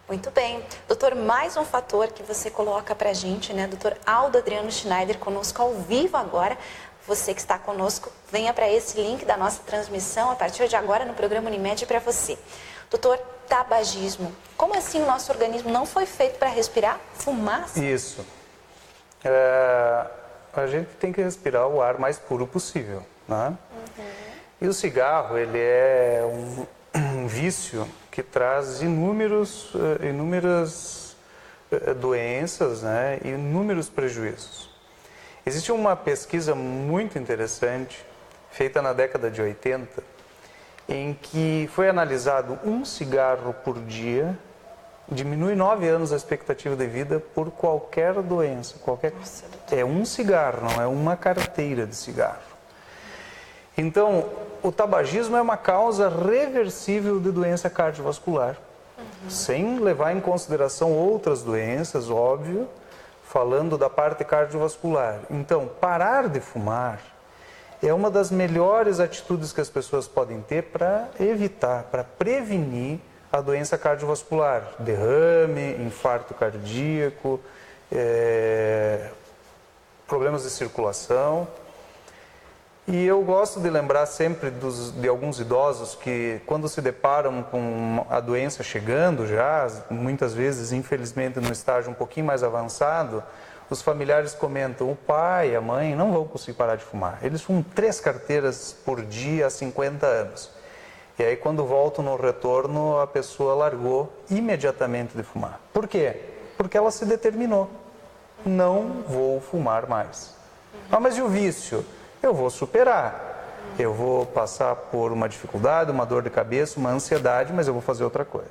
Muito bem. Doutor, mais um fator que você coloca pra gente, né? Doutor Aldo Adriano Schneider conosco ao vivo agora. Você que está conosco, venha para esse link da nossa transmissão a partir de agora no programa Unimed para você. Doutor, tabagismo. Como assim o nosso organismo não foi feito para respirar fumaça? Isso. A gente tem que respirar o ar mais puro possível, né? E o cigarro, ele é um vício que traz inúmeras doenças, né? E inúmeros prejuízos. Existe uma pesquisa muito interessante, feita na década de 80, em que foi analisado um cigarro por dia, diminui 9 anos a expectativa de vida por qualquer doença. É um cigarro, não é uma carteira de cigarro. Então, o tabagismo é uma causa reversível de doença cardiovascular, sem levar em consideração outras doenças, óbvio, falando da parte cardiovascular. Então, parar de fumar é uma das melhores atitudes que as pessoas podem ter para evitar, para prevenir a doença cardiovascular, derrame, infarto cardíaco, problemas de circulação. E eu gosto de lembrar sempre de alguns idosos que, quando se deparam com a doença chegando já, muitas vezes, infelizmente, no estágio um pouquinho mais avançado, os familiares comentam, o pai, a mãe não vão conseguir parar de fumar. Eles fumam 3 carteiras por dia há 50 anos. E aí, quando voltam no retorno, a pessoa largou imediatamente de fumar. Por quê? Porque ela se determinou. Não vou fumar mais. Ah, mas e o vício? Eu vou superar. Eu vou passar por uma dificuldade, uma dor de cabeça, uma ansiedade, mas eu vou fazer outra coisa.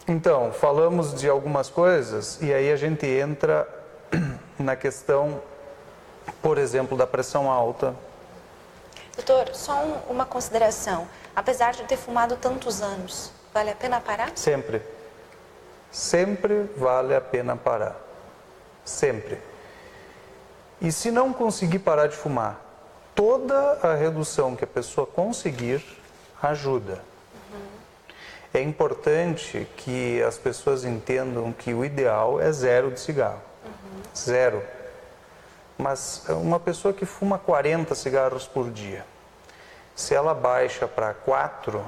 Então, falamos de algumas coisas e aí a gente entra na questão, por exemplo, da pressão alta. Doutor, só uma consideração. Apesar de ter fumado tantos anos, vale a pena parar? Sempre. Sempre vale a pena parar. Sempre. E se não conseguir parar de fumar, toda a redução que a pessoa conseguir ajuda. É importante que as pessoas entendam que o ideal é 0 de cigarro. 0. Mas uma pessoa que fuma 40 cigarros por dia, se ela baixa para 4,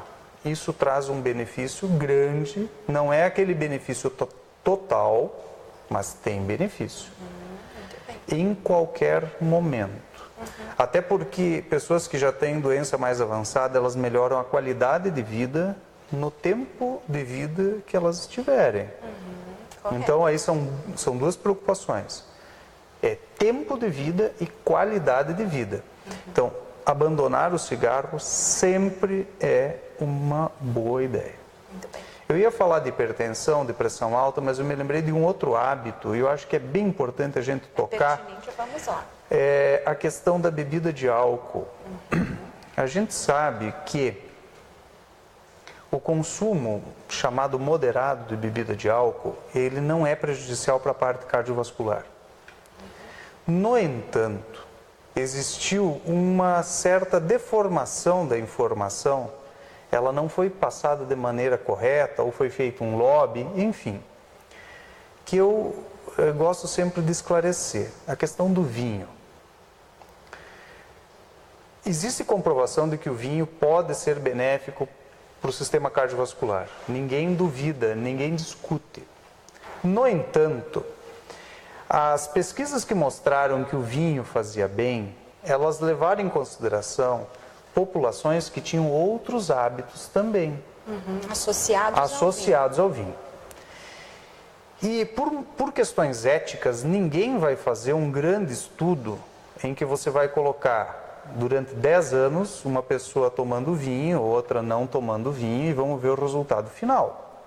isso traz um benefício grande. Não é aquele benefício total, mas tem benefício. Em qualquer momento. Até porque pessoas que já têm doença mais avançada, elas melhoram a qualidade de vida no tempo de vida que elas tiverem. Então aí são 2 preocupações. É tempo de vida e qualidade de vida. Então, abandonar o cigarro sempre é uma boa ideia. Muito bem. Eu ia falar de hipertensão, de pressão alta, mas eu me lembrei de um outro hábito, e eu acho que é bem importante a gente tocar. Vamos lá. É a questão da bebida de álcool. A gente sabe que o consumo chamado moderado de bebida de álcool, ele não é prejudicial para a parte cardiovascular. No entanto, existiu uma certa deformação da informação, ela não foi passada de maneira correta, ou foi feito um lobby, enfim, que eu gosto sempre de esclarecer, a questão do vinho. Existe comprovação de que o vinho pode ser benéfico para o sistema cardiovascular. Ninguém duvida, ninguém discute. No entanto, as pesquisas que mostraram que o vinho fazia bem, elas levaram em consideração populações que tinham outros hábitos também. Associados ao vinho. E por questões éticas, ninguém vai fazer um grande estudo em que você vai colocar durante 10 anos uma pessoa tomando vinho, outra não tomando vinho, e vamos ver o resultado final.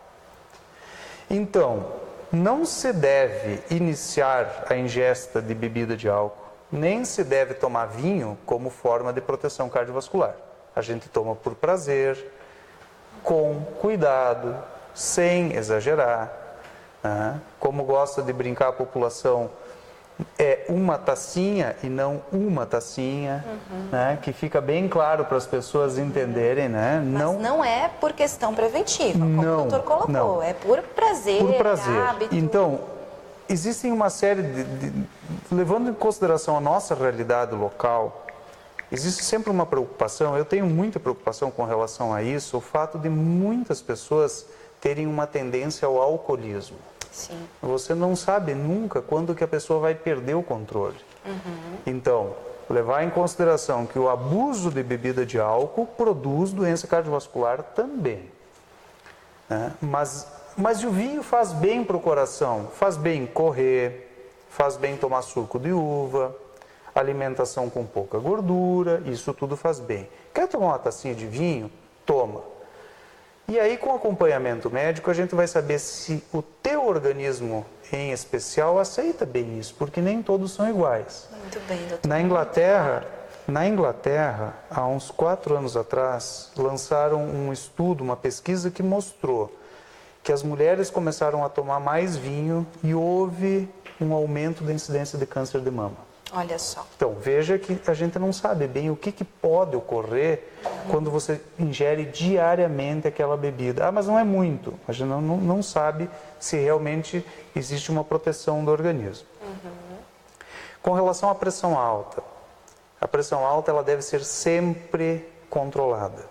Então, não se deve iniciar a ingesta de bebida de álcool, nem se deve tomar vinho como forma de proteção cardiovascular. A gente toma por prazer, com cuidado, sem exagerar. Como gosta de brincar a população, é uma tacinha e não uma tacinha, né? Que fica bem claro para as pessoas entenderem, né? Mas não é por questão preventiva, como Não, o doutor colocou, não. é por prazer, Por prazer. hábito. Então, existem uma série levando em consideração a nossa realidade local, existe sempre uma preocupação, eu tenho muita preocupação com relação a isso, o fato de muitas pessoas terem uma tendência ao alcoolismo. Sim. Você não sabe nunca quando que a pessoa vai perder o controle. Então, levar em consideração que o abuso de bebida de álcool produz doença cardiovascular também. Né? Mas o vinho faz bem para o coração, faz bem correr, faz bem tomar suco de uva, alimentação com pouca gordura, isso tudo faz bem. Quer tomar uma tacinha de vinho? Toma. E aí, com acompanhamento médico, a gente vai saber se o teu organismo, em especial, aceita bem isso, porque nem todos são iguais. Muito bem, doutor. Na Inglaterra, há uns 4 anos atrás, lançaram um estudo, uma pesquisa que mostrou que as mulheres começaram a tomar mais vinho e houve um aumento da incidência de câncer de mama. Olha só. Então, veja que a gente não sabe bem o que pode ocorrer quando você ingere diariamente aquela bebida. Ah, mas não é muito. A gente não sabe se realmente existe uma proteção do organismo. Com relação à pressão alta, a pressão alta ela deve ser sempre controlada.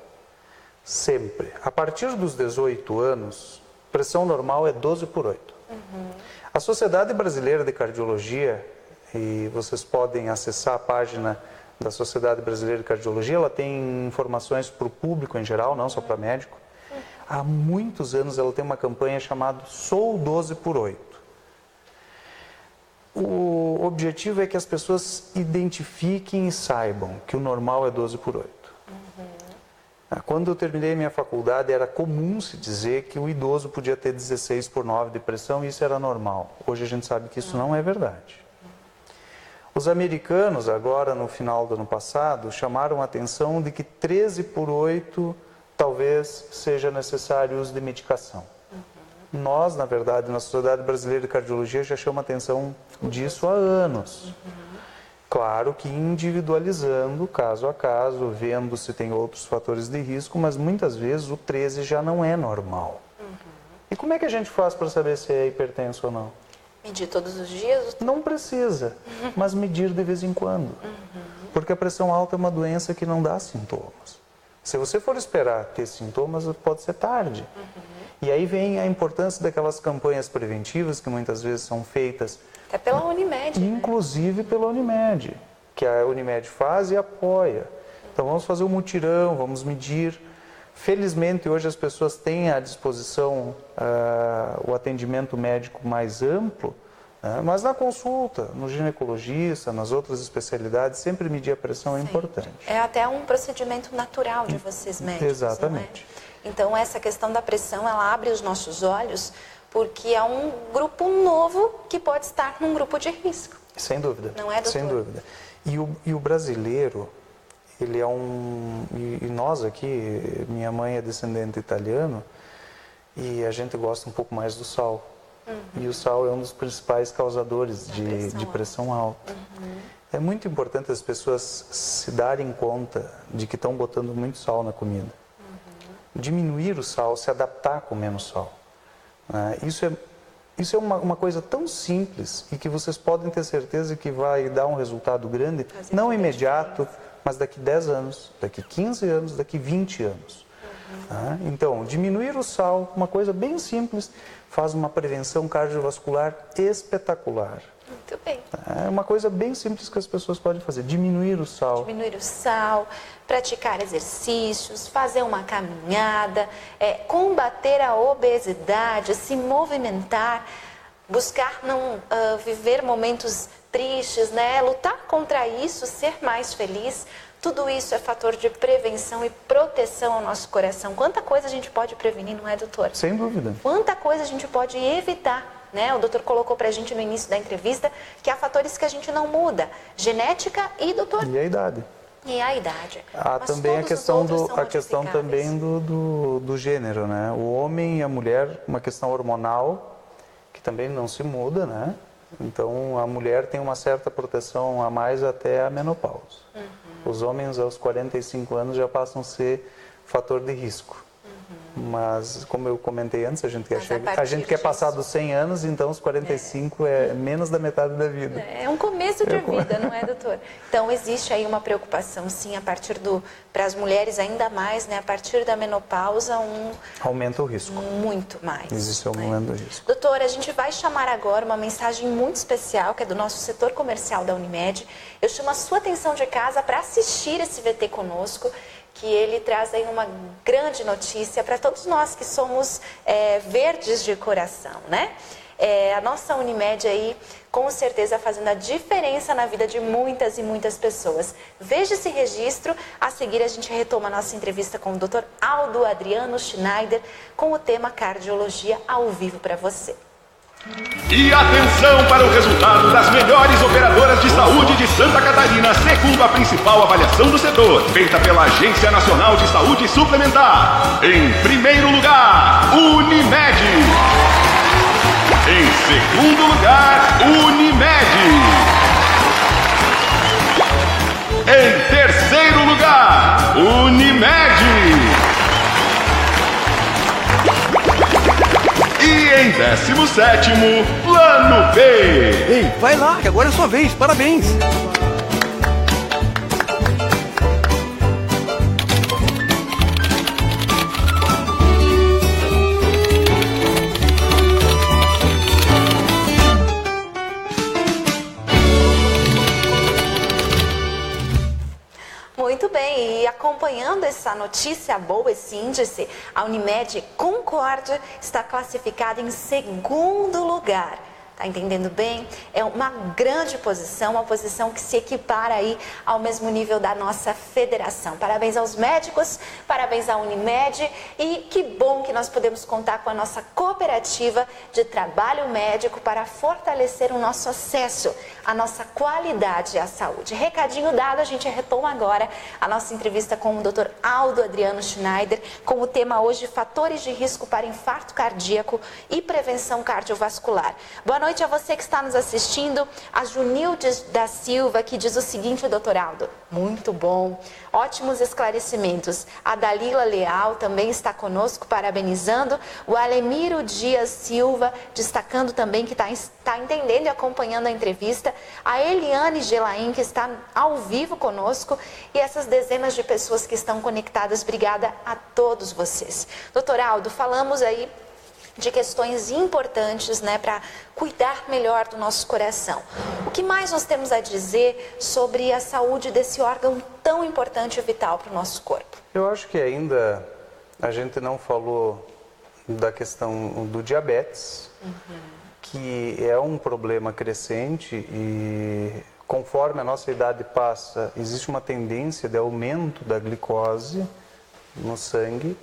Sempre. A partir dos 18 anos, pressão normal é 12/8. A Sociedade Brasileira de Cardiologia, e vocês podem acessar a página da Sociedade Brasileira de Cardiologia, ela tem informações para o público em geral, não só para médico. Há muitos anos ela tem uma campanha chamada Sou 12/8. O objetivo é que as pessoas identifiquem e saibam que o normal é 12/8. Quando eu terminei minha faculdade, era comum se dizer que o idoso podia ter 16/9 de pressão e isso era normal. Hoje a gente sabe que isso não é verdade. Os americanos, agora no final do ano passado, chamaram a atenção de que 13/8 talvez seja necessário o uso de medicação. Nós, na verdade, na Sociedade Brasileira de Cardiologia já chama a atenção disso há anos. Claro que individualizando, caso a caso, vendo se tem outros fatores de risco, mas muitas vezes o 13 já não é normal. E como é que a gente faz para saber se é hipertenso ou não? Medir todos os dias? Não precisa, mas medir de vez em quando. Porque a pressão alta é uma doença que não dá sintomas. Se você for esperar ter sintomas, pode ser tarde. E aí vem a importância daquelas campanhas preventivas que muitas vezes são feitas. Até pela Unimed. Inclusive pela Unimed, que a Unimed faz e apoia. Então vamos fazer um mutirão, vamos medir. Felizmente hoje as pessoas têm à disposição o atendimento médico mais amplo, mas na consulta, no ginecologista, nas outras especialidades, sempre medir a pressão é importante. É até um procedimento natural de vocês médicos. Exatamente. Não é? Então essa questão da pressão, ela abre os nossos olhos, porque é um grupo novo que pode estar num grupo de risco. Sem dúvida. Não é, doutor? Sem dúvida. E o brasileiro, ele é e nós aqui, minha mãe é descendente italiano, e a gente gosta um pouco mais do sal. E o sal é um dos principais causadores de pressão alta. É muito importante as pessoas se darem conta de que estão botando muito sal na comida. Diminuir o sal, se adaptar com menos sal. Isso é uma coisa tão simples e que vocês podem ter certeza que vai dar um resultado grande, não imediato, mas daqui 10 anos, daqui 15 anos, daqui 20 anos. Então, diminuir o sal, uma coisa bem simples, faz uma prevenção cardiovascular espetacular. Muito bem. É uma coisa bem simples que as pessoas podem fazer, diminuir o sal. Diminuir o sal, praticar exercícios, fazer uma caminhada, combater a obesidade, se movimentar, buscar não viver momentos tristes, né? Lutar contra isso, ser mais feliz. Tudo isso é fator de prevenção e proteção ao nosso coração. Quanta coisa a gente pode prevenir, não é, doutor? Sem dúvida. Quanta coisa a gente pode evitar. Né? O doutor colocou pra gente no início da entrevista que há fatores que a gente não muda. Genética e, doutor? E a idade. E a idade. Há também a questão também do gênero, né? O homem e a mulher, uma questão hormonal, que também não se muda, né? Então, a mulher tem uma certa proteção a mais até a menopausa. Os homens, aos 45 anos, já passam a ser fator de risco. Mas, como eu comentei antes, a gente quer passar dos 100 anos, então os 45 é menos da metade da vida. É um começo de vida, não é, doutor? Então, existe aí uma preocupação, sim, a partir para as mulheres ainda mais, né? A partir da menopausa, aumenta o risco. Muito mais. Existe um aumento do risco. Doutor, a gente vai chamar agora uma mensagem muito especial, que é do nosso setor comercial da Unimed. Eu chamo a sua atenção de casa para assistir esse VT conosco, que ele traz aí uma grande notícia para todos nós que somos verdes de coração, né? A nossa Unimed aí, com certeza, fazendo a diferença na vida de muitas e muitas pessoas. Veja esse registro. A seguir, a gente retoma a nossa entrevista com o Dr. Aldo Adriano Schneider, com o tema Cardiologia ao vivo para você. E atenção para o resultado das melhores operadoras de saúde de Santa Catarina, segundo a principal avaliação do setor, feita pela Agência Nacional de Saúde Suplementar. Em primeiro lugar, Unimed. Em segundo lugar, Unimed. Em terceiro lugar, Unimed. E em 17º, Plano B. Ei, vai lá, que agora é sua vez. Parabéns. Muito bem, e acompanhando essa notícia boa, esse índice, a Unimed Concórdia está classificada em segundo lugar. Tá entendendo bem? É uma grande posição, uma posição que se equipara aí ao mesmo nível da nossa federação. Parabéns aos médicos, parabéns à Unimed, e que bom que nós podemos contar com a nossa cooperativa de trabalho médico para fortalecer o nosso acesso, a nossa qualidade à saúde. Recadinho dado, a gente retoma agora a nossa entrevista com o Dr. Aldo Adriano Schneider, com o tema hoje, fatores de risco para infarto cardíaco e prevenção cardiovascular. Boa noite a você que está nos assistindo. A Junildes da Silva, que diz o seguinte, doutor Aldo: muito bom, ótimos esclarecimentos. A Dalila Leal também está conosco, parabenizando. O Alemiro Dias Silva, destacando também que está entendendo e acompanhando a entrevista. A Eliane Gelaim, que está ao vivo conosco. E essas dezenas de pessoas que estão conectadas, obrigada a todos vocês. Doutor Aldo, falamos aí de questões importantes, né, para cuidar melhor do nosso coração. O que mais nós temos a dizer sobre a saúde desse órgão tão importante e vital para o nosso corpo? Eu acho que ainda a gente não falou da questão do diabetes, que é um problema crescente e conforme a nossa idade passa, existe uma tendência de aumento da glicose no sangue.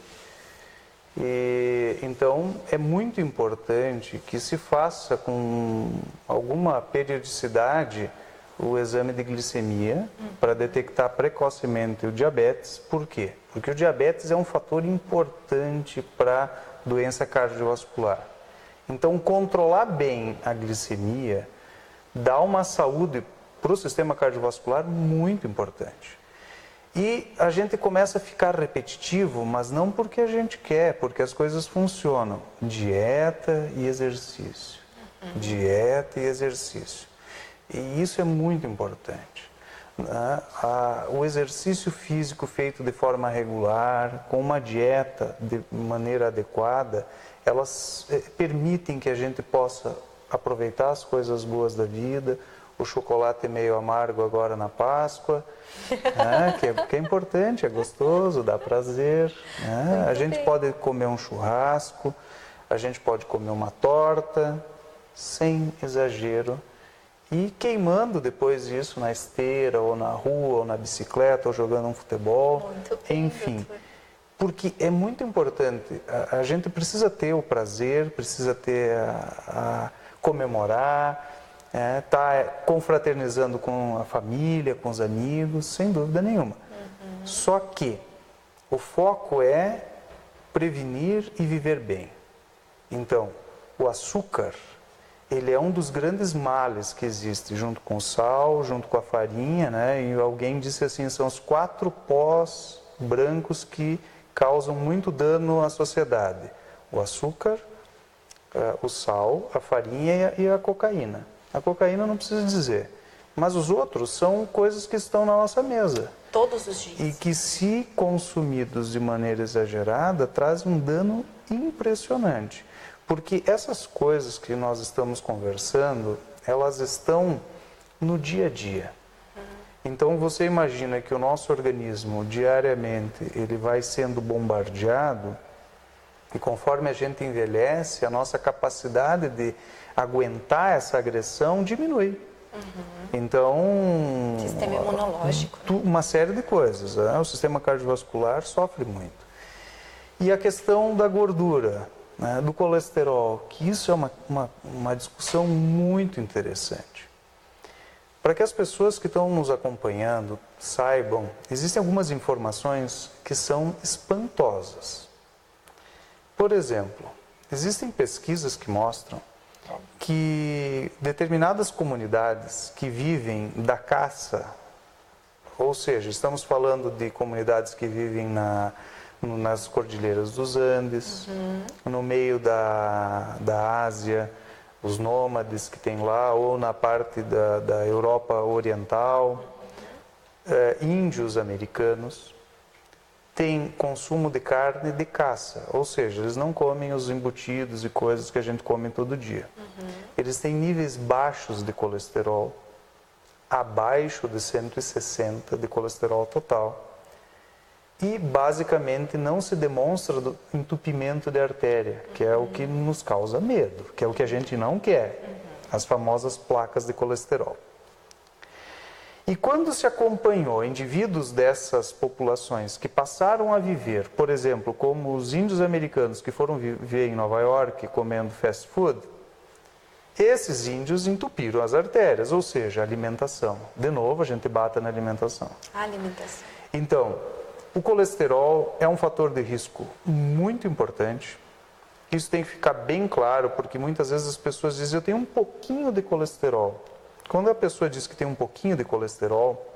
E, então, é muito importante que se faça com alguma periodicidade o exame de glicemia para detectar precocemente o diabetes. Por quê? Porque o diabetes é um fator importante para doença cardiovascular. Então, controlar bem a glicemia dá uma saúde para o sistema cardiovascular muito importante. E a gente começa a ficar repetitivo, mas não porque a gente quer, porque as coisas funcionam. Dieta e exercício. Dieta e exercício. E isso é muito importante. O exercício físico feito de forma regular, com uma dieta de maneira adequada, elas permitem que a gente possa aproveitar as coisas boas da vida. O chocolate meio amargo agora na Páscoa, né, que é importante, é gostoso, dá prazer. Né? A gente pode comer um churrasco, a gente pode comer uma torta, sem exagero, e queimando depois disso na esteira, ou na rua, ou na bicicleta, ou jogando um futebol, enfim. Porque é muito importante, a gente precisa ter o prazer, precisa ter comemorar, tá confraternizando com a família, com os amigos, sem dúvida nenhuma. Só que o foco é prevenir e viver bem. Então, o açúcar ele é um dos grandes males que existe, junto com o sal, junto com a farinha, né? E alguém disse assim, são os 4 pós brancos que causam muito dano à sociedade. O açúcar, o sal, a farinha e a cocaína. A cocaína não precisa dizer, mas os outros são coisas que estão na nossa mesa. Todos os dias. E que, se consumidos de maneira exagerada, trazem um dano impressionante. Porque essas coisas que nós estamos conversando, elas estão no dia a dia. Então, você imagina que o nosso organismo, diariamente, ele vai sendo bombardeado, e conforme a gente envelhece, a nossa capacidade de aguentar essa agressão diminui. Então, Sistema imunológico. Uma série de coisas, né? O sistema cardiovascular sofre muito. E a questão da gordura, né, do colesterol, que isso é uma discussão muito interessante. Para que as pessoas que estão nos acompanhando saibam, existem algumas informações que são espantosas. Por exemplo, existem pesquisas que mostram que determinadas comunidades que vivem da caça, ou seja, estamos falando de comunidades que vivem nas cordilheiras dos Andes, no meio da Ásia, os nômades que tem lá, ou na parte da Europa Oriental, índios americanos, têm consumo de carne de caça, ou seja, eles não comem os embutidos e coisas que a gente come todo dia. Eles têm níveis baixos de colesterol, abaixo de 160 de colesterol total. E basicamente não se demonstra entupimento de artéria, que é o que nos causa medo, que é o que a gente não quer, as famosas placas de colesterol. E quando se acompanhou indivíduos dessas populações que passaram a viver, por exemplo, como os índios americanos que foram viver em Nova York comendo fast food, esses índios entupiram as artérias, ou seja, a alimentação. De novo, a gente bate na alimentação. A alimentação. Então, o colesterol é um fator de risco muito importante. Isso tem que ficar bem claro, porque muitas vezes as pessoas dizem, eu tenho um pouquinho de colesterol. Quando a pessoa diz que tem um pouquinho de colesterol,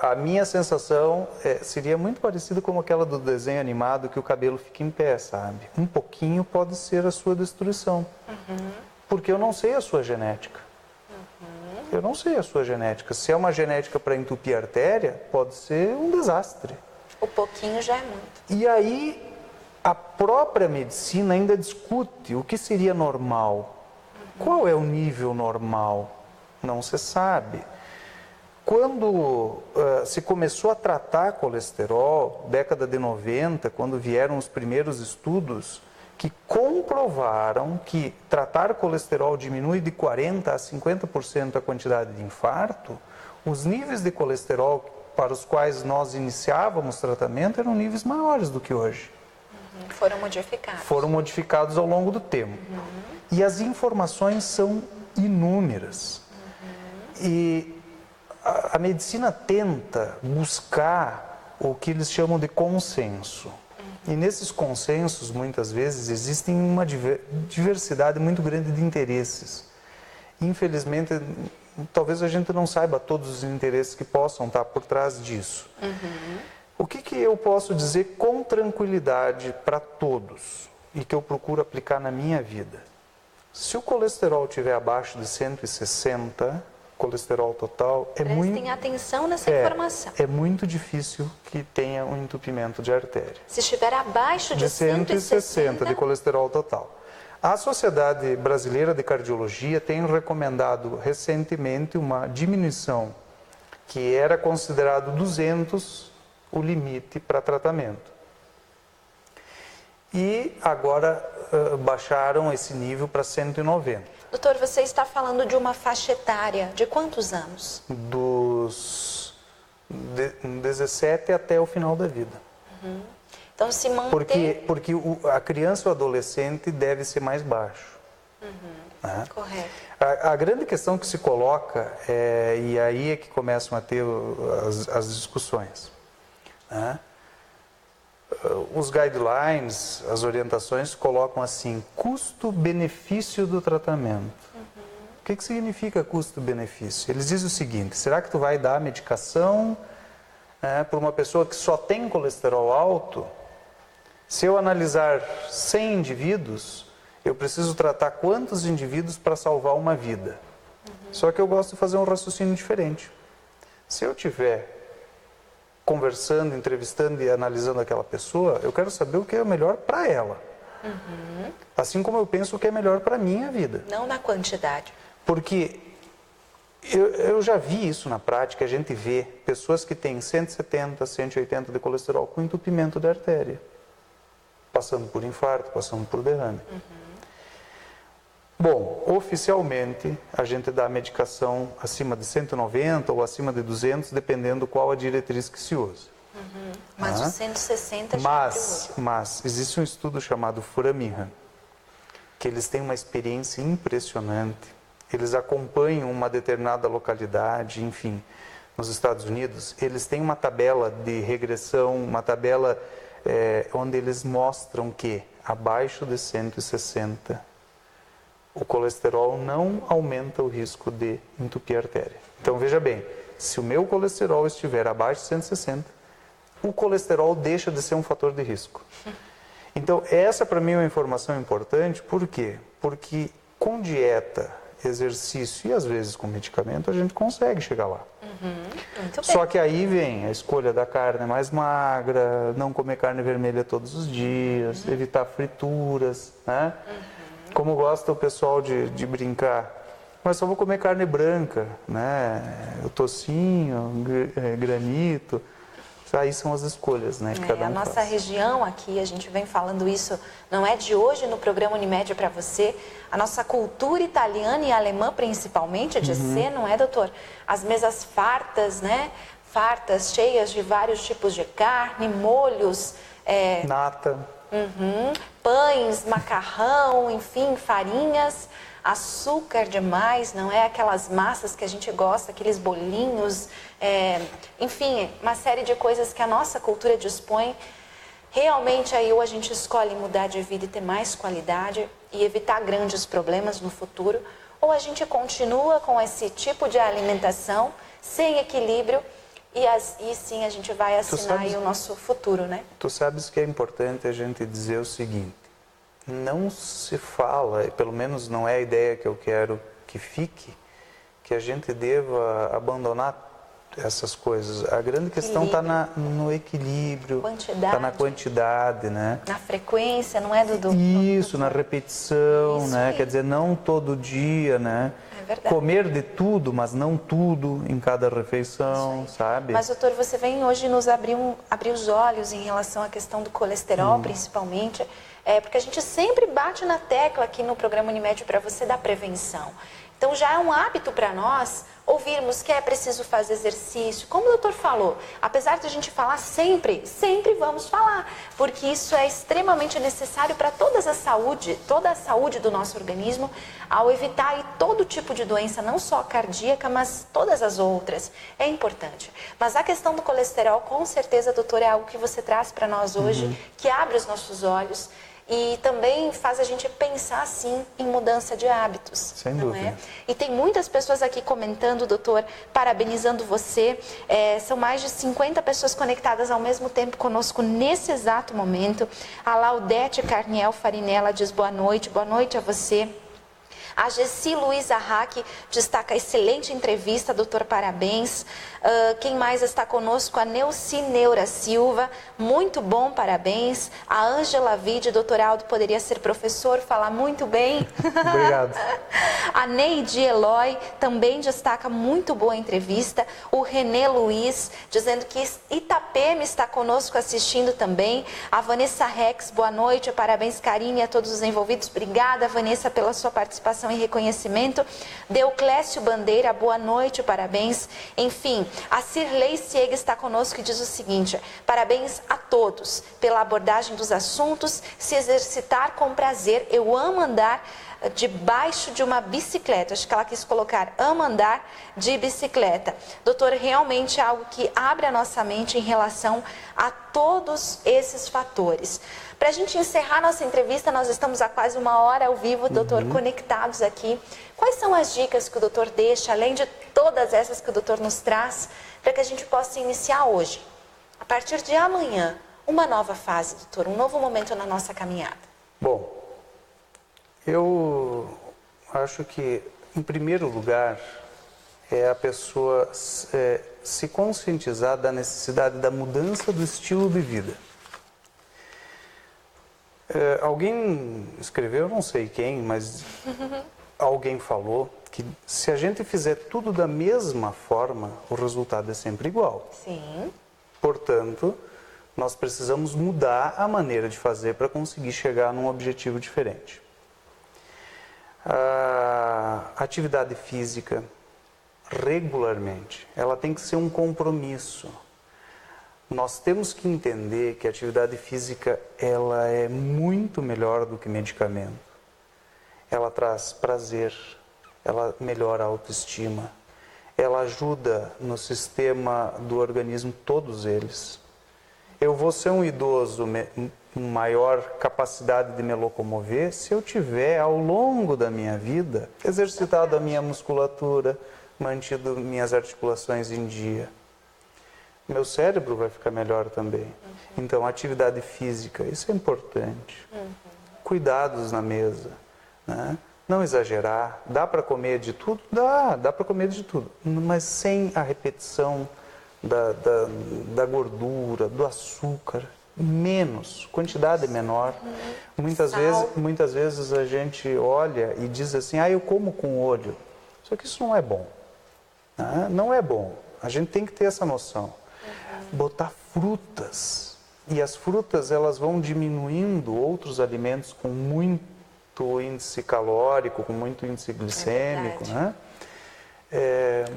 a minha sensação seria muito parecida com aquela do desenho animado que o cabelo fica em pé, sabe? Um pouquinho pode ser a sua destruição. Porque eu não sei a sua genética. Eu não sei a sua genética. Se é uma genética para entupir a artéria, pode ser um desastre. O pouquinho já é muito. E aí, a própria medicina ainda discute o que seria normal. Qual é o nível normal? Não se sabe. Quando se começou a tratar colesterol, década de 90, quando vieram os primeiros estudos que comprovaram que tratar colesterol diminui de 40% a 50% a quantidade de infarto, os níveis de colesterol para os quais nós iniciávamos tratamento eram níveis maiores do que hoje. Foram modificados. Foram modificados ao longo do tempo. E as informações são inúmeras. E a medicina tenta buscar o que eles chamam de consenso. E nesses consensos, muitas vezes, existem uma diversidade muito grande de interesses. Infelizmente, talvez a gente não saiba todos os interesses que possam estar por trás disso. O que eu posso dizer com tranquilidade para todos e que eu procuro aplicar na minha vida? Se o colesterol estiver abaixo de 160, colesterol total, Prestem atenção nessa informação. É muito difícil que tenha um entupimento de artéria. Se estiver abaixo de 160 de colesterol total. A Sociedade Brasileira de Cardiologia tem recomendado recentemente uma diminuição, que era considerado 200 o limite para tratamento. E agora baixaram esse nível para 190. Doutor, você está falando de uma faixa etária de quantos anos? Dos 17 até o final da vida. Então, se manter... Porque a criança ou adolescente deve ser mais baixo. Né? Correto. A grande questão que se coloca, e aí é que começam a ter as discussões, né? os guidelines, as orientações colocam assim, custo-benefício do tratamento. O que significa custo-benefício? Eles dizem o seguinte, será que tu vai dar medicação para uma pessoa que só tem colesterol alto? Se eu analisar 100 indivíduos, eu preciso tratar quantos indivíduos para salvar uma vida? Só que eu gosto de fazer um raciocínio diferente. Se eu tiver conversando, entrevistando e analisando aquela pessoa, eu quero saber o que é melhor para ela. Assim como eu penso o que é melhor para a minha vida. Não na quantidade. Porque eu já vi isso na prática, a gente vê pessoas que têm 170, 180 de colesterol com entupimento da artéria. Passando por infarto, passando por derrame. Bom, oficialmente a gente dá medicação acima de 190 ou acima de 200, dependendo qual a diretriz que se usa. Mas os 160 já Mas existe um estudo chamado Framingham, que eles têm uma experiência impressionante. Eles acompanham uma determinada localidade, enfim, nos Estados Unidos, eles têm uma tabela de regressão, uma tabela onde eles mostram que abaixo de 160 o colesterol não aumenta o risco de entupir a artéria. Então veja bem, se o meu colesterol estiver abaixo de 160, o colesterol deixa de ser um fator de risco. Então essa para mim é uma informação importante, por quê? Porque com dieta, exercício e às vezes com medicamento a gente consegue chegar lá. Muito bem. Só que aí vem a escolha da carne mais magra, não comer carne vermelha todos os dias, evitar frituras, né? Como gosta o pessoal de brincar, mas só vou comer carne branca, né? O tocinho, granito, aí são as escolhas, né? Que cada um a nossa faz. região aqui, a gente vem falando isso, não é de hoje no programa Unimed para você, a nossa cultura italiana e alemã principalmente, de ser, não é, doutor? As mesas fartas, né? Fartas, cheias de vários tipos de carne, molhos, Nata. Pães, macarrão, enfim, farinhas, açúcar demais, não é? Aquelas massas que a gente gosta, aqueles bolinhos, enfim, uma série de coisas que a nossa cultura dispõe. Realmente aí ou a gente escolhe mudar de vida e ter mais qualidade e evitar grandes problemas no futuro, ou a gente continua com esse tipo de alimentação sem equilíbrio e sim a gente vai assinar aí o nosso futuro, né? Tu sabes que é importante a gente dizer o seguinte, não se fala, pelo menos não é a ideia que eu quero que fique, que a gente deva abandonar essas coisas. A grande questão está no equilíbrio, está na quantidade, né? Na frequência, não é, Dudu? Isso, na repetição, Isso né? aí. Quer dizer, não todo dia, né? É verdade. Comer de tudo, mas não tudo em cada refeição, sabe? Mas, doutor, você vem hoje nos abrir os olhos em relação à questão do colesterol, principalmente, porque a gente sempre bate na tecla aqui no programa Unimed para você da prevenção. Então, já é um hábito para nós ouvirmos que é preciso fazer exercício. Como o doutor falou, apesar de a gente falar sempre vamos falar, porque isso é extremamente necessário para toda a saúde do nosso organismo, ao evitar aí todo tipo de doença, não só cardíaca, mas todas as outras. É importante. Mas a questão do colesterol, com certeza, doutor, é algo que você traz para nós hoje, que abre os nossos olhos. E também faz a gente pensar, sim, em mudança de hábitos. Sem não dúvida. é? E tem muitas pessoas aqui comentando, doutor, parabenizando você. São mais de 50 pessoas conectadas ao mesmo tempo conosco nesse exato momento. A Laudete Carniel Farinella diz boa noite a você. A Gessi Luiza Hack destaca excelente entrevista, doutor, parabéns. Quem mais está conosco? A Neuci Neura Silva, muito bom, parabéns. A Ângela Vide, doutor Aldo poderia ser professor, falar muito bem. Obrigado. A Neide Eloy também destaca muito boa entrevista. O Renê Luiz dizendo que Itapema está conosco assistindo também. A Vanessa Rex, boa noite, parabéns, Karine, a todos os envolvidos. Obrigada, Vanessa, pela sua participação participação e reconhecimento. Deuclésio Bandeira, boa noite, parabéns. Enfim, a Cirlei Ciega está conosco e diz o seguinte: parabéns a todos pela abordagem dos assuntos, se exercitar com prazer. Eu amo andar debaixo de uma bicicleta. Acho que ela quis colocar, amo andar de bicicleta. Doutor, realmente é algo que abre a nossa mente em relação a todos esses fatores. Para a gente encerrar nossa entrevista, nós estamos há quase 1 hora ao vivo, doutor, conectados aqui. Quais são as dicas que o doutor deixa, além de todas essas que o doutor nos traz, para que a gente possa iniciar hoje, a partir de amanhã, uma nova fase, doutor, um novo momento na nossa caminhada? Bom, eu acho que, em primeiro lugar, é a pessoa se conscientizar da necessidade da mudança do estilo de vida. Alguém escreveu, não sei quem, mas alguém falou que se a gente fizer tudo da mesma forma, o resultado é sempre igual. Sim. Portanto, nós precisamos mudar a maneira de fazer para conseguir chegar num objetivo diferente. A atividade física, regularmente, ela tem que ser um compromisso. Nós temos que entender que a atividade física, ela é muito melhor do que medicamento. Ela traz prazer, ela melhora a autoestima, ela ajuda no sistema do organismo, todos eles. Eu vou ser um idoso com maior capacidade de me locomover se eu tiver, ao longo da minha vida, exercitado a minha musculatura, mantido minhas articulações em dia. Meu cérebro vai ficar melhor também. Então, atividade física, isso é importante. Cuidados na mesa, né? Não exagerar. Dá para comer de tudo? Dá para comer de tudo, mas sem a repetição da gordura, do açúcar, menos, quantidade menor. Muitas vezes a gente olha e diz assim, eu como com o olho. Só que isso não é bom. Né? Não é bom. A gente tem que ter essa noção. Botar frutas. E as frutas, elas vão diminuindo outros alimentos com muito índice calórico, com muito índice glicêmico, né?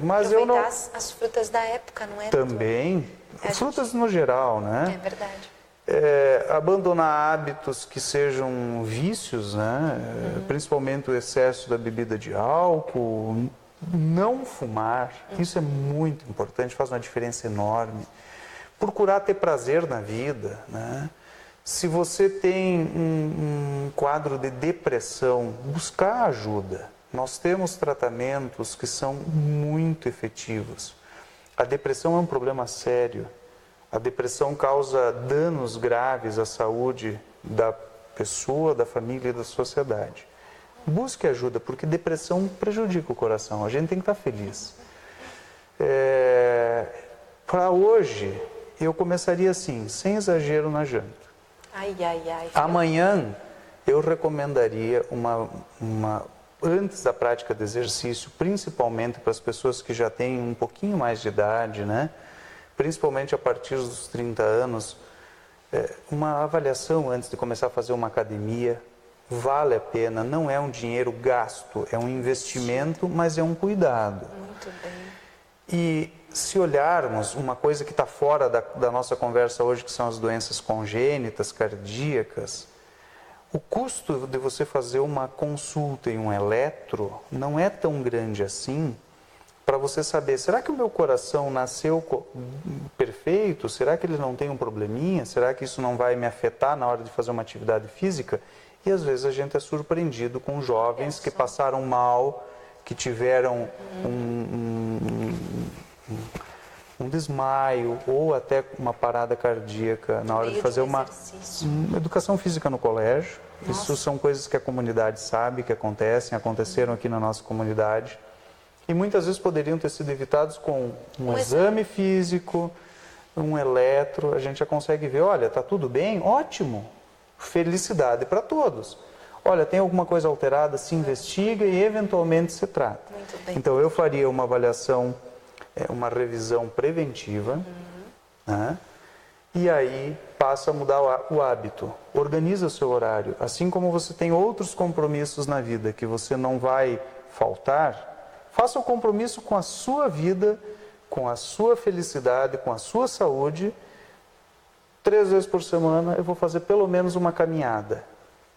Mas eu não... as frutas da época, não é? Também, frutas no geral, né? É verdade. Abandonar hábitos que sejam vícios, né? Principalmente o excesso da bebida de álcool, não fumar, isso é muito importante, faz uma diferença enorme. Procurar ter prazer na vida, né? Se você tem um quadro de depressão, buscar ajuda. Nós temos tratamentos que são muito efetivos. A depressão é um problema sério. A depressão causa danos graves à saúde da pessoa, da família e da sociedade. Busque ajuda, porque depressão prejudica o coração. A gente tem que estar feliz. Para hoje, eu começaria assim, sem exagero na janta. Amanhã, eu recomendaria antes da prática de exercício, principalmente para as pessoas que já têm um pouquinho mais de idade, né? Principalmente a partir dos 30 anos, uma avaliação antes de começar a fazer uma academia. Vale a pena, não é um dinheiro gasto, é um investimento, mas é um cuidado. Muito bem. E se olharmos uma coisa que está fora da nossa conversa hoje, que são as doenças congênitas, cardíacas, o custo de você fazer uma consulta em um eletro não é tão grande assim para você saber, será que o meu coração nasceu perfeito? Será que ele não tem um probleminha? Será que isso não vai me afetar na hora de fazer uma atividade física? E às vezes a gente é surpreendido com jovens que passaram mal, que tiveram um desmaio ou até uma parada cardíaca na hora de fazer uma educação física no colégio. Nossa. Isso são coisas que a comunidade sabe que aconteceram aqui na nossa comunidade. E muitas vezes poderiam ter sido evitados com um exame físico, um eletro. A gente já consegue ver, olha, está tudo bem? Ótimo! Felicidade para todos. Olha, tem alguma coisa alterada, se investiga e eventualmente se trata. Muito bem. Então eu faria uma avaliação, uma revisão preventiva, né? E aí passa a mudar o hábito. Organiza o seu horário. Assim como você tem outros compromissos na vida que você não vai faltar, faça o compromisso com a sua vida, com a sua felicidade, com a sua saúde. 3 vezes por semana eu vou fazer pelo menos uma caminhada.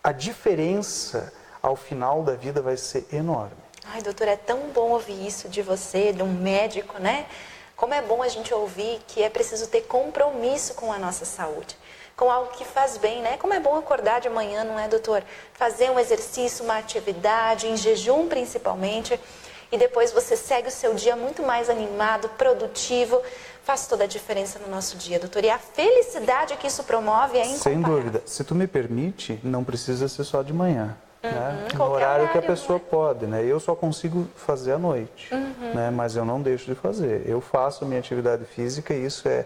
A diferença ao final da vida vai ser enorme. Ai, doutor, é tão bom ouvir isso de você, de um médico, né? Como é bom a gente ouvir que é preciso ter compromisso com a nossa saúde, com algo que faz bem, né? Como é bom acordar de manhã, não é, doutor? Fazer um exercício, uma atividade, em jejum principalmente, e depois você segue o seu dia muito mais animado, produtivo, faz toda a diferença no nosso dia, doutor. E a felicidade que isso promove é incomparável. Sem dúvida. Se tu me permite, não precisa ser só de manhã. Né? No Qualquer horário que a horário, pessoa pode, né? Eu só consigo fazer à noite, né? Mas eu não deixo de fazer. Eu faço a minha atividade física e isso é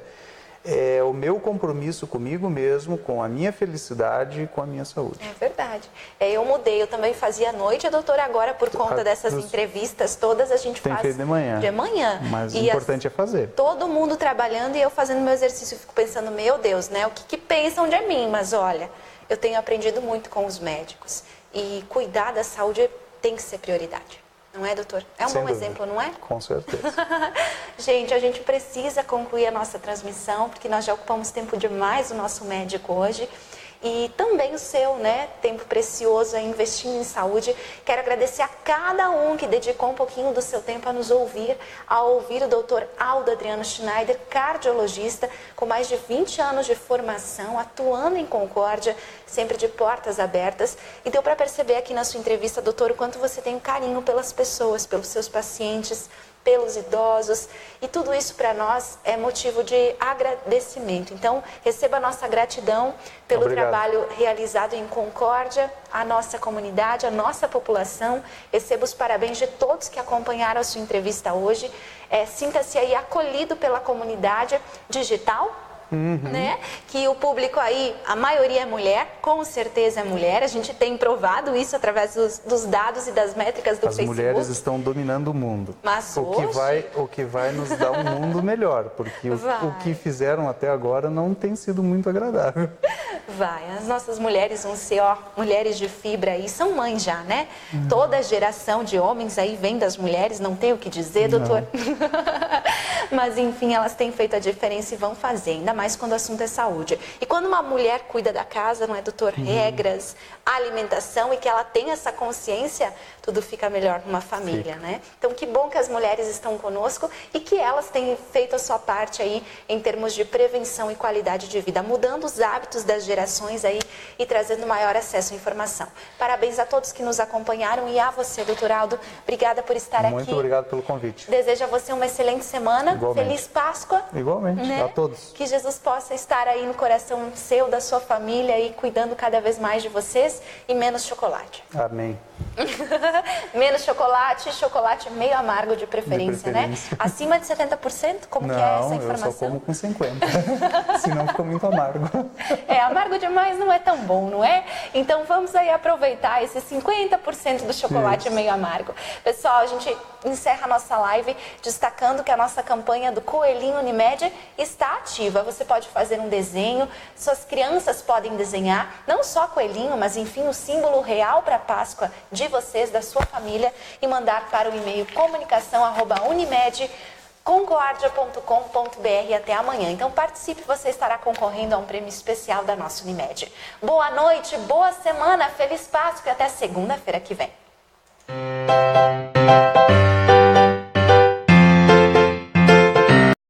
o meu compromisso comigo mesmo, com a minha felicidade e com a minha saúde. É verdade. Eu mudei, eu também fazia à noite, a doutora agora, por conta dessas entrevistas todas, a gente faz feito de manhã. De manhã. Mas o importante é fazer. Todo mundo trabalhando e eu fazendo meu exercício, eu fico pensando, meu Deus, né? O que pensam de mim? Mas olha, eu tenho aprendido muito com os médicos. E cuidar da saúde tem que ser prioridade. Não é, doutor? É um bom exemplo, não é? Com certeza. Gente, a gente precisa concluir a nossa transmissão, porque nós já ocupamos tempo demais do nosso médico hoje. E também o seu, né, tempo precioso aí investindo em saúde. Quero agradecer a cada um que dedicou um pouquinho do seu tempo a nos ouvir, a ouvir o Dr. Aldo Adriano Schneider, cardiologista, com mais de 20 anos de formação, atuando em Concórdia, sempre de portas abertas. E deu para perceber aqui na sua entrevista, doutor, o quanto você tem um carinho pelas pessoas, pelos seus pacientes, pelos idosos, e tudo isso para nós é motivo de agradecimento. Então, receba a nossa gratidão pelo trabalho realizado em Concórdia, a nossa comunidade, a nossa população. Receba os parabéns de todos que acompanharam a sua entrevista hoje. Sinta-se aí acolhido pela comunidade digital, né? Que o público aí, a maioria é mulher, com certeza é mulher. A gente tem provado isso através dos dados e das métricas do Facebook. As mulheres estão dominando o mundo. Mas o que vai nos dar um mundo melhor, porque o que fizeram até agora não tem sido muito agradável. As nossas mulheres vão ser, mulheres de fibra aí, são mães já, né? Toda geração de homens aí vem das mulheres, não tem o que dizer, doutor. Mas enfim, elas têm feito a diferença e vão fazer, ainda mais quando o assunto é saúde. E quando uma mulher cuida da casa, não é, doutor? Regras, alimentação, e que ela tem essa consciência, tudo fica melhor numa família, né? Então, que bom que as mulheres estão conosco e que elas têm feito a sua parte aí em termos de prevenção e qualidade de vida, mudando os hábitos das gerações aí e trazendo maior acesso à informação. Parabéns a todos que nos acompanharam e a você, doutor Aldo. Obrigada por estar aqui. Muito obrigado pelo convite. Desejo a você uma excelente semana. Igualmente. Feliz Páscoa. Igualmente, né? A todos. Que Jesus possa estar aí no coração seu, da sua família e cuidando cada vez mais de vocês e menos chocolate. Amém. Menos chocolate meio amargo de preferência, né? Acima de 70%? Como que é essa informação? Eu só como com 50%, senão fica muito amargo. Amargo demais não é tão bom, não é? Então vamos aí aproveitar esse 50% do chocolate meio amargo. Pessoal, a gente encerra a nossa live destacando que a nossa campanha do Coelhinho Unimed está ativa. Você pode fazer um desenho, suas crianças podem desenhar, não só coelhinho, mas enfim, o símbolo real para a Páscoa de vocês, da sua família, e mandar para o e-mail comunicação@unimed.concordia.com.br até amanhã. Então participe, você estará concorrendo a um prêmio especial da nossa Unimed. Boa noite, boa semana, feliz Páscoa e até segunda-feira que vem.